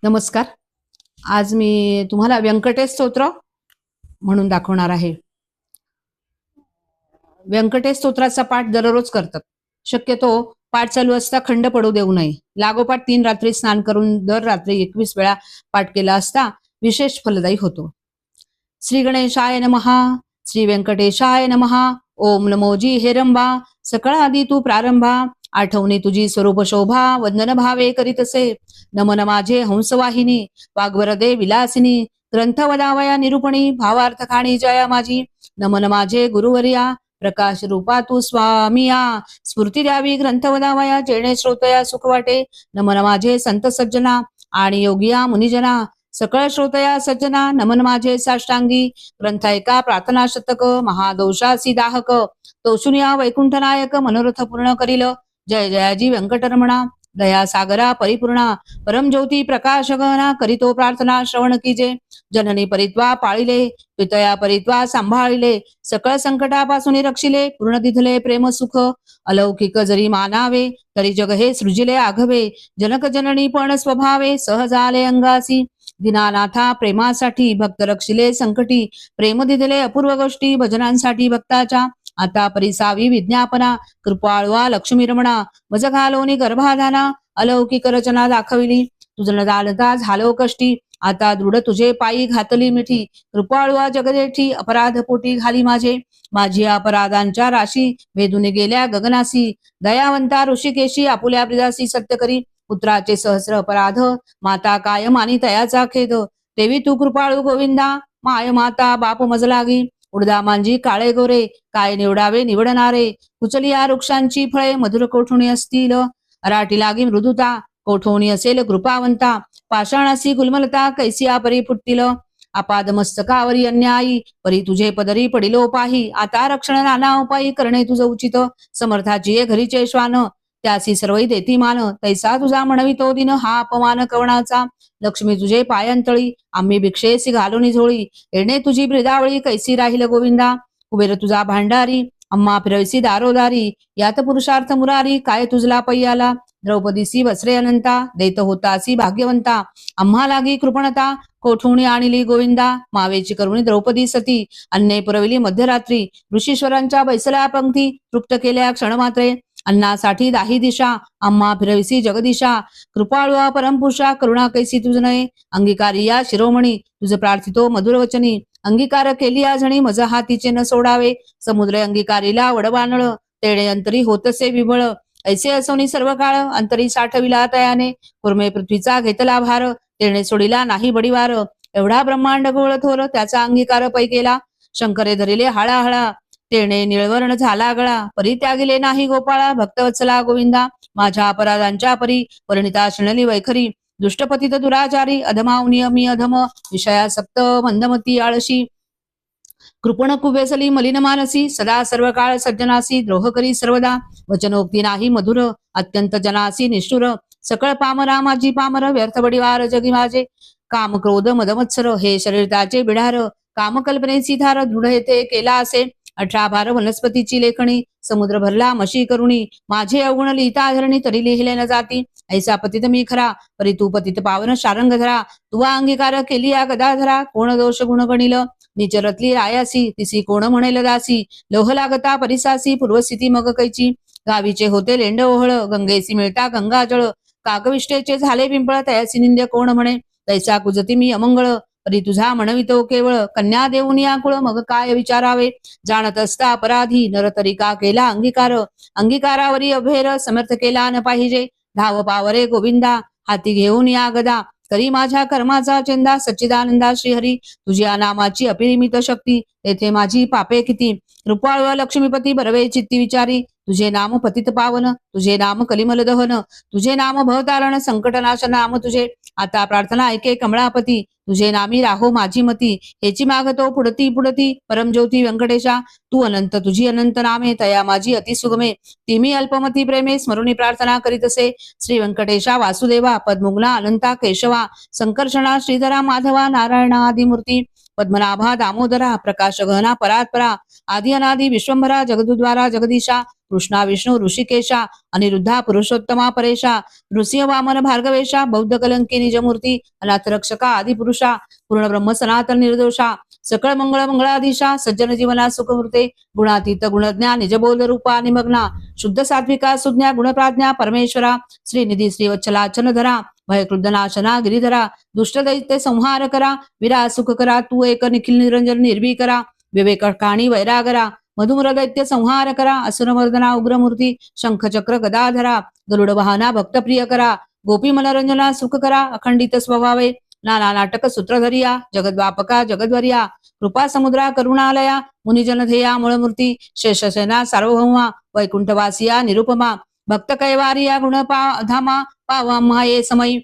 नमस्कार. आज मी तुम्हाला व्यंकटेश स्तोत्र म्हणून दाखवणार आहे. व्यंकटेश स्तोत्राचा पाठ दररोज करतात. शक्यतो पाठ चालू असता खंड पडू देऊ नये. लागोपाठ 3 रात्री स्नान करून दर रात्री 21 वेळा पाठ केला असता विशेष फलदायी होतो. श्री गणेशाय नमः. श्री व्यंकटेशाय नमः. ओम नमो जी हेरंबा. सकळ आदी तू प्रारंभा. आठवणी तुझी स्वरूप शोभा. वंदन भावे करीतसे. नमन माझे हंसवाहिनी. वाग्वरदे विलासिनी. ग्रंथ वदावया निरूपणी. भावार्थ खाणी जया माझी. नमन माझे गुरुवर्या. प्रकाश रूपा तू स्वामिया. स्फूर्ती द्यावी ग्रंथ वदावया. जेणे श्रोतया सुख वाटे. नमन माझे संत सज्जना आणि योगिया मुनिजना. सकळ श्रोतया सज्जना. नमन माझे साष्टांगी. ग्रंथ ऐका प्रार्थना शतक. महादोषासी दाहक. तोषुनिया वैकुंठ नायक. मनोरथ पूर्ण करील. जय जयाजी व्यंकटरमणा. दया सागरा परिपूर्णा. परम ज्योती प्रकाश गहना. करीतो प्रार्थना श्रवण कीजे. जननी परित्वा पाळिले. पितया परित्वा सांभाळिले. सकळ संकटापासून रक्षिले. पूर्ण दिधले प्रेम सुख. अलौकिक जरी मानावे तरी जग हे सृजिले आघवे. जनक जननी पण स्वभावे. सहज आले अंगासी. दीनानाथा प्रेमासाठी. भक्त रक्षिले संकटी. प्रेम दिधले अपूर्व गोष्टी. भजनांसाठी भक्ताच्या. आता परिसावी विज्ञापना. कृपाळवा लक्ष्मी रमणा. मज घालोनी गर्भाधाना. अलौकिक रचना दाखविली. तुझं जाणता झालो कष्टी. आता दृढ तुझे पायी घातली मिठी. कृपाळवा जगदेठी. अपराध पोटी घाली माझे. माझी अपराधांच्या राशी. भेदून गेल्या गगनासी. दयावंता ऋषिकेशी. आपुल्या ब्रिदासी सत्य करी. पुत्राचे सहस्र अपराध. माता कायम आणि तयाचा खेद. देवी तू कृपाळू गोविंदा. माय माता बाप मज लागी. उडदा मांजी काळे गोरे. काय निवडावे निवडणारे. कुचली या वृक्षांची फळे. मधुर कोठुणी असतील. अराटी लागी मृदुता. कोठोणी असेल कृपावंता. पाषाणासी गुलमलता. कैसिया परी फुटतील. आपाद मस्तकावरी अन्यायी. परी तुझे पदरी पडिलो पाही. आता रक्षण नाना उपायी. करणे तुझं उचित. समर्थाची ये घरीचे श्वान. त्यासी सर्वही देती मान. तैसा तुझा म्हणवितो दिन. हा अपमान कवणाचा. लक्ष्मी तुझे पायांतळी. आम्ही भिक्षेसी घालून झोळी. येणे तुझी ब्रिदावळी. कैसी राहील गोविंदा. कुबेर तुझा भांडारी. अम्मा फिरविसी दारोदारी. यात पुरुषार्थ मुरारी. काय तुझला पैयाला. द्रौपदीसी वस्त्रे अनंता. देत होतासी भाग्यवंता. आम्हा लागी कृपणता. कोठुणी आणली गोविंदा. मावेची करुणी द्रौपदी सती. अन्ने पुरविली मध्यरात्री. ऋषीश्वरांच्या बैसल्या पंक्ती. तृप्त केल्या क्षणमात्रे. अन्नासाठी दाही दिशा. आम्हा फिरविसी जगदिशा. कृपाळुआ परमपुरुषा. करुणा कैसी तुझ नये. अंगीकारी या शिरोमणी. तुझ प्रार्थितो मधुर वचनी. अंगीकार केली आजणी. मज हातीचे न सोडावे. समुद्र अंगीकारीला वडबानळ. तेणे अंतरी होतसे विबळ. ऐसे असवनी सर्व काळ. अंतरी साठविला तयाने. कुर्मे पृथ्वीचा घेतला भार. तेणे सोडिला नाही बडीवार. एवढा ब्रह्मांड गोळ थोर. त्याचा अंगीकार पै केला. शंकरे धरिले हळाहळा. तेणे निळवर्ण झाला गळा. परी त्यागिले नाही गोपाळा. भक्तवत्सला गोविंदा. माझ्या अपराधांच्या परी. परिणिता शिणली वैखरी. दुष्टपतित दुराचारी. अधमा नियमी अधम. विषयासक्त मंदमती आळशी. कृपण कुबेसली मलिन मानसी. सदा सर्व काळ सज्जनासी. द्रोह करी सर्वदा. वचनोक्ती नाही मधुर. अत्यंत जनासी निष्ठुर. सकळ पामरा माझी पामर. व्यर्थ बडीवार जगी माझे. काम क्रोध मदमत्सर. हे शरीर त्याचे बिढार. कामकल्पनेची धार. दृढ येथे केला असे. 18 भार वनस्पतीची लेखणी. समुद्र भरला मशी करुणी. माझे अवगुण लिहिता धरणी. तरी लिहिले न जाती. ऐसा पतित मी खरा. परी तू पतित पावन शारंग धरा. तुवा अंगीकार केली या गदाधरा. कोण दोष गुण गणिल. निचरतली आयासी. तिसी कोण म्हणेल दासी. लोह लागता परिसासी. पूर्वस्थिती मग कैची. गावीचे होते लेंड ओहळ. गंगेसी मिळता गंगाजळ. काकविष्टेचे झाले पिंपळ. तयासी निंद्य कोण म्हणे. तैसा कुजती मी अमंगळ. परी तुझा म्हणवितो केवळ. कन्या देऊन या कुळ. मग काय विचारावे. जाणत असता अपराधी. नर तरी का केला अंगीकार. अंगीकारावरी अभेर. समर्थ केला न पाहिजे. धाव पावरे गोविंदा. हाती घेऊन या गदा. करी माझ्या कर्माचा चेंदा. सच्चिदानंदा श्रीहरी. तुझ्या नामाची अपरिमित शक्ती. तेथे माझी पापे किती. कृपाळ लक्ष्मीपती. बरवे चित्ती विचारी. तुझे नाम पतित पावन. तुझे नाम कलिमल दहन. तुझे नाम भवतारण. संकटनाश नाम तुझे. आता प्रार्थना ऐके कमळापती. तुझे नामी राहो माझी मती. हेची मागतो पुढती पुढती. परमज्योती व्यंकटेशा. तू अनंत तुझी अनंत नामे. तया माझी अति सुगमे. ती मी अल्पमती प्रेमे. स्मरुणी प्रार्थना करीतसे. श्री व्यंकटेशा वासुदेवा. पद्मुग्ना अनंता केशवा. संकर्षणा श्रीधरा माधवा. नारायणा आदिमूर्ती. पद्मनाभा दामोदरा. प्रकाश गहना परात्परा. आदि अनादि विश्वंभरा. जगदुद्वारा जगदीशा. कृष्णा विष्णू ऋषिकेशा. अनिरुद्धा पुरुषोत्तमा परेशा नृसिंह वामन भार्गवेशा बौद्ध कलंकी निजमूर्ती अनाथ रक्षका आदिपुरुषा पूर्ण ब्रह्म सनातन निर्दोषा सकळ मंगळ मंगळाधीशा सज्जन जीवना सुखमूर्ते गुणातीत गुणज्ञा निजबोध रूपा निमग्ना शुद्ध सात्विका सुज्ञा गुणप्राज्ञा परमेश्वरा श्रीनिधी श्रीवत्सला चनधरा भयक्रुद्धनाशना गिरिधरा दुष्ट दैत्य संहार करा विरा सुख करा तू एक निखिल निरंजन निर्भी करा विवेक काणी वैरागरा मधुमर दैत्य संहार करा असुरमर्दना उग्रमूर्ती शंख चक्र गदाधरा गरुड वाहना भक्तप्रिय करा गोपी मनोरंजना सुख करा अखंडित स्वभावे नाना नाटक सूत्रधरिया जगद्वापका जगद्वर्या कृपा समुद्रा करुणालया मुनिजन ध्येया मूळमूर्ती शेषसेना सार्वभौमा वैकुंठवासिया निरुपमा भक्त कैवारिया धामा पावा माये समयी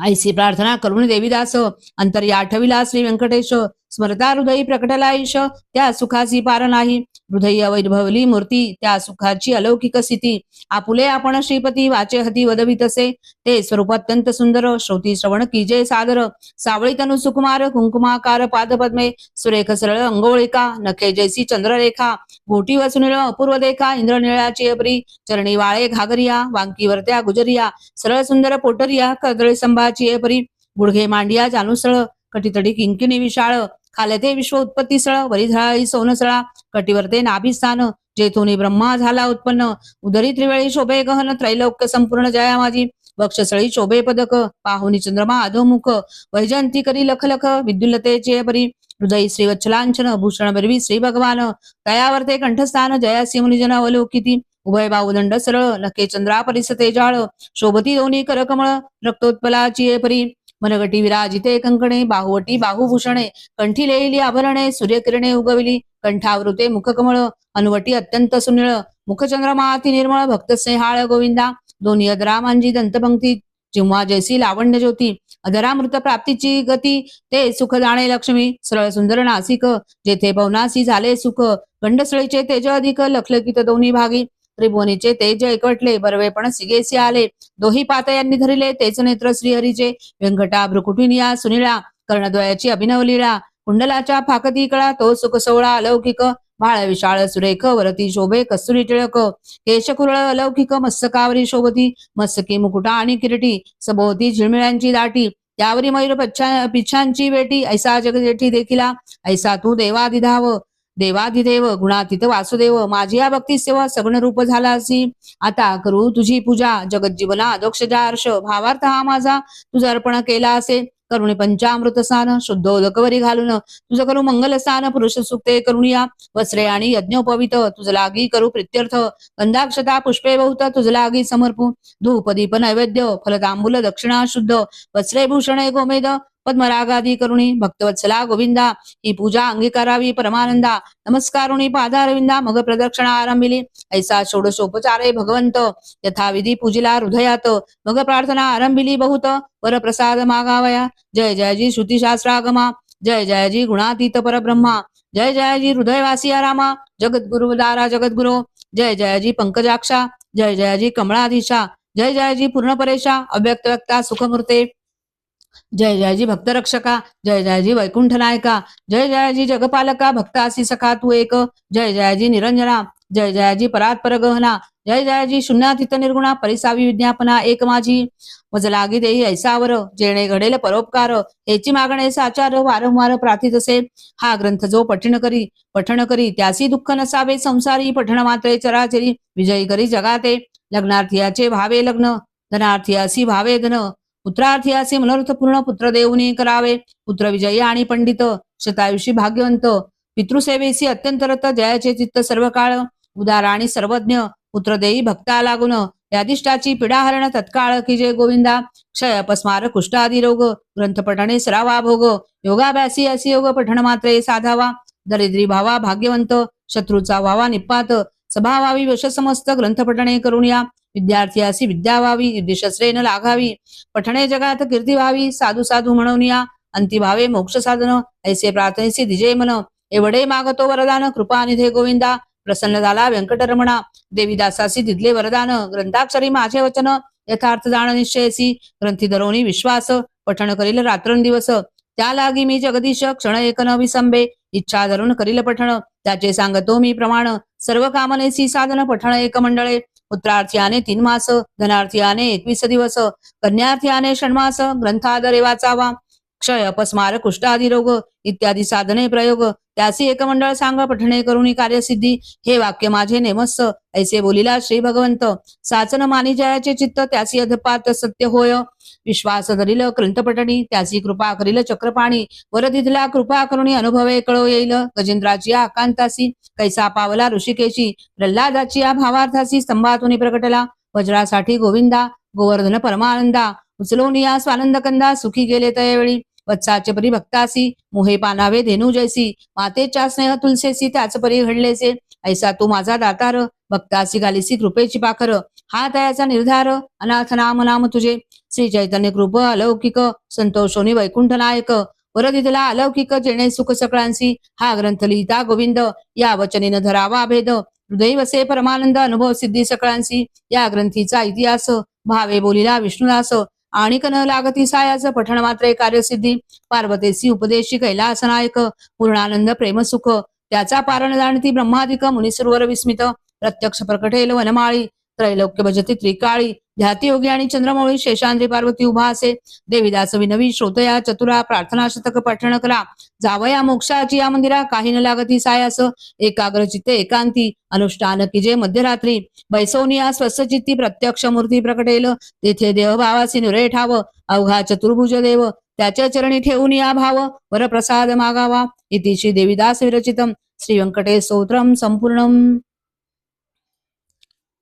ऐसी प्रार्थना करून देवीदास अंतर्या आठविला श्री व्यंकटेश स्मरता हृदयी प्रकटला ईश त्या सुखाची पार नाही हृदय वैभवली मूर्ती त्या सुखाची अलौकिक स्थिती आपुले आपण श्रीपती वाचे हती वदवितसे ते स्वरूप अत्यंत सुंदर श्रोती श्रवण कीजे सादर सावळी तनु सुकुमार कुंकुमाकार पादपद्मे सुरेख सरळ अंगोळिका नखे जैसी चंद्ररेखा गोटी वसुनिळ अपूर्व देखा इंद्रनिळाची अपरी चरणी वाळे घागरिया वांकीवरत्या गुजरिया सरळ सुंदर पोटरिया कदळे संभाची अपरी गुडघे मांडिया जानुसळ कटितडी किंकिणी विशाळ खालते विश्व उत्पत्ती सळ वरी झळाई सोनसळा कटिवरते नाभिस्थान जेथून ब्रह्मा झाला उत्पन्न उदरी त्रिवेळी शोभे गहन त्रैलोक्य संपूर्ण जया माझी वक्षसळी शोभे पदक पाहुनी चंद्रमा अधोमुख वैजयंती करी लख लख विद्युल्लतेचे परी हृदयी श्रीवत्सलांचन भूषण बरवी श्री भगवान तयावरते कंठस्थान जयासी मुनिजन अवलोकिती उभय बाहुदंड सरळ नखे चंद्रा परिसते जाळ शोभती दोन्ही करकमळ रक्तोत्पलाची परी मनगटी विराजिते कंकणे बाहुवटी बाहुभूषणे कंठी लेहिली आभरणे सूर्यकिरणे उगविली कंठावृते मुखकमळ अनुवटी अत्यंत सुनिळ मुखचंद्रमा अति निर्मळ भक्त स्नेहाळ गोविंदा दोन्ही अदरा मांजी दंतपंक्ती जिव्हा जैसी लावण्य ज्योती अधरामृत प्राप्तीची गती ते सुख जाणे लक्ष्मी सरळ सुंदर नासिक जेथे पवनासी झाले सुख गंडसळीचे तेज अधिक लखलखित दोन्ही भागी त्रिभुवनीचे तेज एकवटले बरवे पण सिगेसी आले दोही पातयांनी धरिले तेच नेत्र श्रीहरीचे व्यंकटा भ्रुकुटिनिया सुनिळा कर्णद्वयाची अभिनव लीळा कुंडलाच्या फाकती कळा तो सुख सोहळा अलौकिक भाळ विशाळ सुरेख वरती शोभे कस्तुरी टिळक केशकुरळ अलौकिक मस्तकावरी शोभती मस्तकी मुकुटा आणि किरीटी सभोवती झिळमिळ्यांची दाटी त्यावरी मयूर पिच्छांची वेटी ऐसा जगजेठी देखिला ऐसा तू देवाधिधाव देवाधिदेव गुणातीत वासुदेव माझी या भक्ती सेवा सगुण रूप झाला असी आता करू तुझी पूजा जगज्जीवना अधोक्षजा हर्ष भावार्थ हा माझा तुझा अर्पण केला असे करुणी पंचामृत स्नान शुद्धोदकवरी घालून तुझं करू मंगल स्नान पुरुष सुक्ते करुणिया वस्त्रे आणि यज्ञोपवित तुझ लागी करू प्रित्यर्थ गंधाक्षता पुष्पे बहुत तुझ लागी समर्पू धूप दीप नैवेद्य फलतांबूल दक्षिणा शुद्ध वस्त्रे भूषणे गोमेद पद्मरागादी करुणी भक्तवत्सला गोविंदा ही पूजा अंगीकारावी परमानंदा नमस्कारुणी पादारविंदा मग प्रदक्षिणा आरंभिली ऐसा षोडशोपचारे भगवंत यथाविधी पूजिला हृदयात मग प्रार्थना आरंभिली बहुत वरप्रसाद मागावया जय जयजी श्रुतिशास्त्रागमा जय जयजी गुणातीत परब्रह्मा जय जयजी हृदयवासिया रामा जगद्गुरु दारा जगद्गुरु जय जयजी पंकजाक्षा जय जयजी कमळाधीशा जय जयजी पूर्णपरेशा अव्यक्त व्यक्ता सुखमूर्ते जय जयजी भक्तरक्षका जय जयजी वैकुंठ नायका जय जयजी जगपालका भक्तासी सखा तू एक जय जयजी निरंजना जय जयजी परात्पर गहना जय जयजी शून्यातीत निर्गुणा परिसावी विज्ञापना एक माझी मजलागी देही ऐसावर जेणे घडेल परोपकार हेची मागणे साचार वारंवार प्रार्थित असे हा ग्रंथ जो पठण करी त्यासी दुःख नसावे संसारी पठण मात्रे चराचरी विजयी करी जगाते लग्नार्थीयाचे भावे लग्न धनार्थीयासी भावे धन पुत्रार्थीयासी मनोरथ पूर्ण पुत्र देऊनी करावे पुत्र विजयी आणि पंडित शतायुषी भाग्यवंत पितृसेवेसी अत्यंत रत जयाचे चित्त सर्व काळ उदार आणि सर्वज्ञ पुत्र देई भक्ता लागून यादिष्टाची पीडाहरण तत्काळ की जय गोविंदा क्षय अपस्मार कुष्ठादी रोग ग्रंथ पठणे सरावा भोग योगाभ्यासी असी योग पठण मात्रे साधावा दरिद्री भावा भाग्यवंत शत्रूचा व्हावा निपात सभा व्हावी वश समस्त ग्रंथ पठणे करून या विद्यार्थी असी विद्या व्हावी युद्धशस्त्रे न लागावी पठणे जगात कीर्ती व्हावी साधू साधू म्हणून या अंती भावे मोक्ष साधन ऐसे प्रार्थनेसी दिजे मन एवढे मागतो वरदान कृपा निधे गोविंदा प्रसन्न झाला व्यंकटरमणा देवीदासासी दिदले वरदान ग्रंथाक्षरी माझे वचन यथार्थ जाण निश्चयसी ग्रंथी धरोनी विश्वास पठण करील रात्रंदिवस त्या लागी मी जगदीश क्षण एक न विसंबे इच्छा धरून करील पठण त्याचे सांगतो मी प्रमाण सर्व कामनेसी साधन पठण एक मंडळे पुत्रार्थीयाने 3 मास, धनार्थीयाने 21 दिवस, कन्यार्थीयाने षण्मास, ग्रंथादरे वाचावा. क्षय अपस्मार कुष्ठादी रोग इत्यादी साधने प्रयोग त्यासी एक मंडळ सांग पठणे करुणी कार्यसिद्धी. हे वाक्य माझे नेमस्स ऐसे बोलिला श्री भगवंत. साचन मानी जयाचे चित्त त्यासी अधपात सत्य होय. विश्वास धरिल ग्रंथपठणी त्यासी कृपा करील चक्रपाणी. वरदितला कृपा करुणी अनुभवे कळो येईल. गजेंद्राची आकांतासी कैसा पावला ऋषिकेशी. प्रल्हादाची या भावार्थासी स्तंभातून प्रकटला. वज्रासाठी गोविंदा गोवर्धन परमानंदा. उचलोनिया स्वानंद कंदा सुखी गेले तयवेळी. वत्साचे परी भक्तासी मोहे पानावे धेनू जैसी. मातेच्या स्नेह तुलसेसी त्याच परी घडलेसे. ऐसा तू माझा दातार भक्तासी घालीसी कृपेची पाखर. हा तयाचा निर्धार अनाथ नाम नाम तुझे. श्री चैतन्य कृप अलौकिक संतोषोनी वैकुंठ नायक. वरदितला अलौकिक जेणे सुख सकळांसी. हा ग्रंथ लिहिता गोविंद या वचनेन धरावा भेद. हृदय वसे परमानंद अनुभव सिद्धी सकळांसी. या ग्रंथीचा इतिहास भावे बोलिला विष्णुदास. आणि न लागती सायाच पठण मात्रे कार्यसिद्धी. पार्वतीसी उपदेशी कैलास नायक. पूर्णानंद प्रेमसुख त्याचा पारण जाणती ब्रह्मादिक. मुनिसुरवर विस्मित प्रत्यक्ष प्रकटेल वनमाळी. त्रैलोक्य भजती त्रिकाळी. ध्याती योगी आणि चंद्रमौळी. शेषांद्री पार्वती उभा असे. देवीदास विनवी श्रोतया चतुरा. प्रार्थना शतक पठण करा. जावया मोक्षाची या मंदिरा. काही न लागती सायास. एकाग्र चित्ते एकांती. अनुष्ठान किजे मध्यरात्री. बैसोनिया स्वस्वचित्ती. प्रत्यक्ष मूर्ती प्रकटेल. तेथे देहभावासी निरे ठाव. अवघा चतुर्भुज देव त्याच्या चरणी ठेवून या भाव. वरप्रसाद मागावा. इति श्री देवीदास विरचितम श्री व्यंकटेश स्तोत्रम संपूर्णम.